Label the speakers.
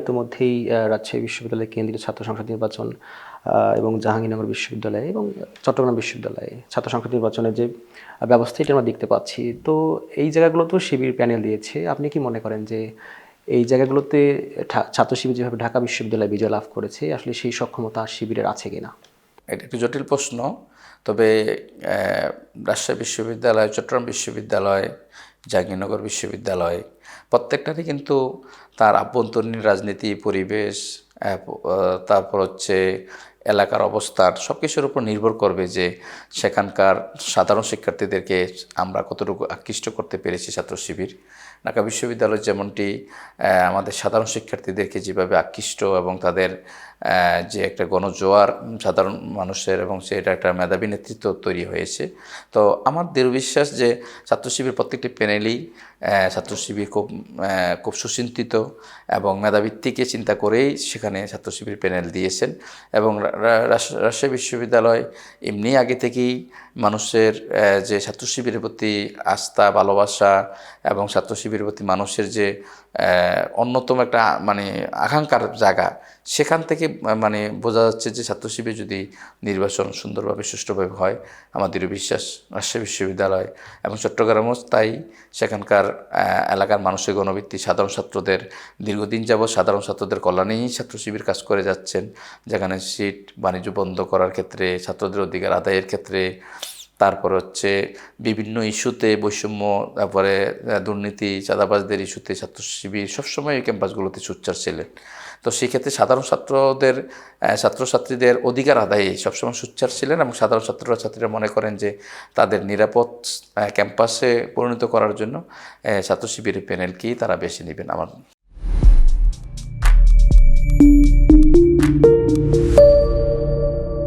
Speaker 1: ইতোমধ্যেই রাজশাহী বিশ্ববিদ্যালয় কেন্দ্রীয় ছাত্র সংসদ নির্বাচন এবং জাহাঙ্গীরনগর বিশ্ববিদ্যালয় এবং চট্টগ্রাম বিশ্ববিদ্যালয়ে ছাত্র সংসদ নির্বাচনের যে ব্যবস্থা এটা আমরা দেখতে পাচ্ছি। তো এই জায়গাগুলোতেও শিবির প্যানেল দিয়েছে। আপনি কি মনে করেন যে এই জায়গাগুলোতে ছাত্র শিবির যেভাবে ঢাকা বিশ্ববিদ্যালয়ে বিজয় লাভ করেছে আসলে সেই সক্ষমতা শিবিরের আছে কিনা?
Speaker 2: এটা একটু জটিল প্রশ্ন। তবে রাজশাহী বিশ্ববিদ্যালয়, চট্টগ্রাম বিশ্ববিদ্যালয়, জাহাঙ্গীরনগর বিশ্ববিদ্যালয় প্রত্যেকটারই কিন্তু তার আভ্যন্তরীণ রাজনীতি, পরিবেশ, তারপর হচ্ছে এলাকার অবস্থান সব কিছুর উপর নির্ভর করবে যে সেখানকার সাধারণ শিক্ষার্থীদেরকে আমরা কতটুকু আকৃষ্ট করতে পেরেছি ছাত্র শিবির। ঢাকা বিশ্ববিদ্যালয় যেমনটি আমাদের সাধারণ শিক্ষার্থীদেরকে যেভাবে আকৃষ্ট এবং তাদের যে একটা গণজোয়ার সাধারণ মানুষের এবং সেটা একটা মেধাবী নেতৃত্ব তৈরি হয়েছে। তো আমার দৃঢ় বিশ্বাস যে ছাত্র শিবির প্রত্যেকটি প্যানেলেই ছাত্র শিবির খুব সুচিন্তিত এবং মেধাভিত্তিকে চিন্তা করেই সেখানে ছাত্র শিবির প্যানেল দিয়েছেন। এবং রাজশাহী বিশ্ববিদ্যালয় এমনি আগে থেকেই মানুষের যে ছাত্র শিবিরের প্রতি আস্থা, ভালোবাসা এবং ছাত্র শিবিরের প্রতি মানুষের যে অন্যতম একটা মানে আকাঙ্ক্ষার জায়গা, সেখান থেকে মানে বোঝা যাচ্ছে যে ছাত্র শিবির যদি নির্বাচন সুন্দরভাবে সুষ্ঠুভাবে হয়, আমার দৃঢ় বিশ্বাস রাজশাহী বিশ্ববিদ্যালয় এবং চট্টগ্রামও তাই, সেখানকার এলাকার মানুষের গণভিত্তি সাধারণ ছাত্রদের দীর্ঘদিন যাবৎ সাধারণ ছাত্রদের কল্যাণেই ছাত্র শিবির কাজ করে যাচ্ছেন। যেখানে সিট বাণিজ্য বন্ধ করার ক্ষেত্রে, ছাত্রদের অধিকার আদায়ের ক্ষেত্রে, তারপর হচ্ছে বিভিন্ন ইস্যুতে বৈষম্য, তারপরে দুর্নীতি, চাঁদাবাজদের ইস্যুতে ছাত্র শিবির সবসময় এই ক্যাম্পাসগুলোতে সোচ্চার ছিলেন। তো সেক্ষেত্রে সাধারণ ছাত্রছাত্রীদের অধিকার আদায়ে সবসময় সোচ্চার ছিলেন এবং সাধারণ ছাত্রীরা মনে করেন যে তাদের নিরাপদ ক্যাম্পাসে পরিণত করার জন্য ছাত্র শিবিরের প্যানেলকেই তারা বেছে নেবেন। আমার